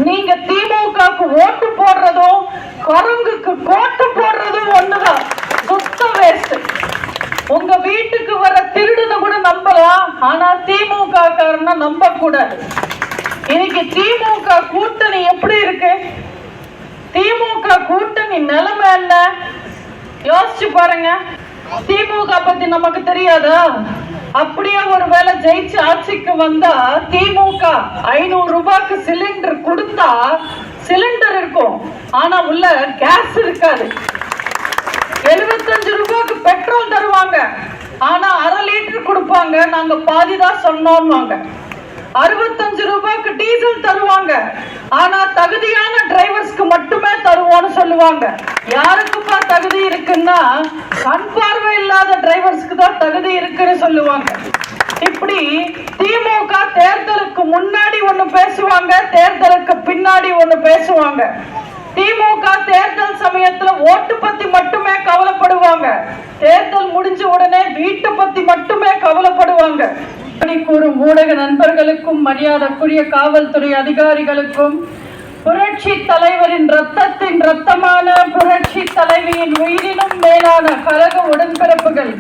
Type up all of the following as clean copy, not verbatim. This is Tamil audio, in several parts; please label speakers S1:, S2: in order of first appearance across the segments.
S1: நீங்க திமுகவுக்கு ஓட்டு போடுறதும் குரங்குக்கு கோட்டு போடுறதும் ஒண்ணுதான். சுத்த வேஸ்ட். உங்க வீட்டுக்கு வர திருடுன கூட நம்பலாம், ஆனா திமுக காரன நம்ப கூடாது. இன்னைக்கு திமுக கூட்டணி எப்படி இருக்கு? திமுக கூட்டணி நிலைமை என்ன யோசிச்சு பாருங்க. திமுக பத்தி நமக்கு தெரியாதா? அப்படியே ஒருவேளை ஜெயிச்சு ஆட்சிக்கு வந்தா திமுக 500 ரூபாய்க்கு சிலிண்டர் கொடுத்தா சிலிண்டர் இருக்கும், ஆனா உள்ள கேஸ் இருக்காது. 75 ரூபாய்க்கு பெட்ரோல் தருவாங்க, ஆனா 1/2 லிட்டர் கொடுப்பாங்க, நாங்க பாதிதான் சொன்னோம்வாங்க. 65 ரூபாய்க்கு டீசல் தருவாங்க, ஆனா தகுதியான டிரைவர்ஸ்க்கு மட்டுமே தருவோம்னு சொல்லுவாங்க. யாருக்குப்பா தகுதி இருக்குன்னா கண் பார்வை இல்லாத டிரைவர்ஸ்க்கு தான் தகுதி இருக்குன்னு சொல்லுவாங்க. இப்படி திமுக தேர்தலுக்கு முன்னாடி ஒண்ணு பேசுவாங்க, தேர்தலுக்கு பின்னாடி ஒண்ணு பேசுவாங்க. திமுக தேர்தல் சமயத்துல ஓட்டு பத்தி மட்டுமே கவலைப்படுவாங்க, தேர்தல் முடிஞ்ச உடனே வீட்டை பத்தி மட்டுமே கவலைப்படுவாங்க. கூறும் ஊடக நண்பர்களுக்கும் மரியாதைக்குரிய காவல்துறை அதிகாரிகளுக்கும் புரட்சி தலைவரின் ரத்தத்தின் ரத்தமான புரட்சி தலைவியின் உயிரினும் மேலான கழக உடன்பிறப்புகள்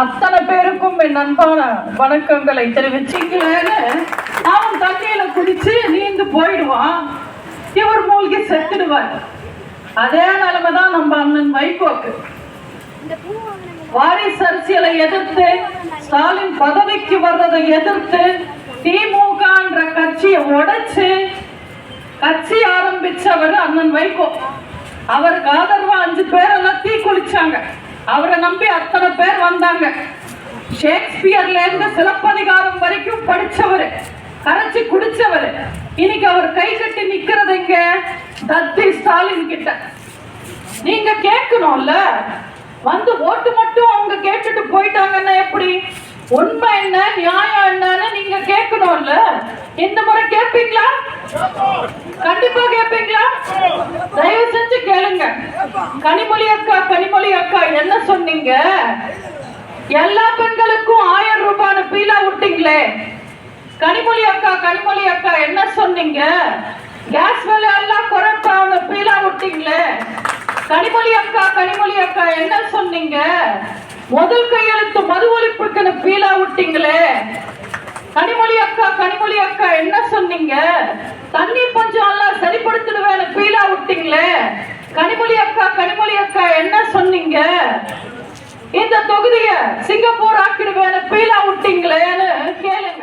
S1: அத்தனை பேருக்கும் என் அன்பான வணக்கங்களை தெரிவிச்சுங்களேன்னு. அவன் தண்ணியில குடிச்சு நீந்து போயிடுவான், இவர் மூழ்கி செத்துடுவார். அதே நிலைமைதான் நம்ம அண்ணன் வைகோக்கு. வாரிசு அரசியலை எதிர்த்து, ஸ்டாலின் பதவிக்கு வர்றதை எதிர்த்து, திமுக என்ற கட்சியை உடைச்சு கட்சி ஆரம்பிச்சவர் அண்ணன் வைகோ. அவருக்கு ஆதரவா 5 பேரெல்லாம் தீ குளிச்சாங்க. அவரை நம்பி அத்தனை பேர் வந்தாங்க. ஷேக்ஸ்பியர்ல இருந்து சிலப்பதிகாரம் வரைக்கும் படிச்சவர், கரைச்சி குடிச்சவர். இன்னைக்கு அவர் கை கட்டி நிக்கிறது இங்க தத்தி ஸ்டாலின் கிட்ட. நீங்க கேட்கணும்ல, வந்து ஓட்டு மட்டும் அவங்க கேட்டுட்டு போயிட்டாங்கன்னா எப்படி? உண்மை என்ன நியாயம் என்னன்னு நீங்க கேட்கணும்ல. இந்த முறை கேட்பீங்களா? கண்டிப்பா கேட்பீங்களா? தயவு செஞ்சு கேளுங்க. கனிமொழி அக்கா என்ன சொன்னீங்க? எல்லா பெண்களுக்கும் 1000 ரூபாய் பீலா விட்டீங்களே. கனிமொழி அக்கா என்ன சொன்னீங்க? கேஸ் விலை எல்லாம் குறைப்பாங்க பீலா விட்டீங்களே. கனிமொழி அக்கா என்ன சொன்னீங்க? முதல் கையெழுத்து மது ஒழிப்புக்கு பீலா விட்டீங்களே. கனிமொழி அக்கா என்ன சொன்னீங்க? தண்ணீர் பஞ்சம் எல்லாம் சரிப்படுத்திடுவேன் பீலா விட்டீங்களே. கனிமொழி அக்கா என்ன சொன்னீங்க? இந்த தொகுதியை சிங்கப்பூர் ஆக்கிடுவேன் பீலா விட்டீங்களேன்னு கேளுங்க.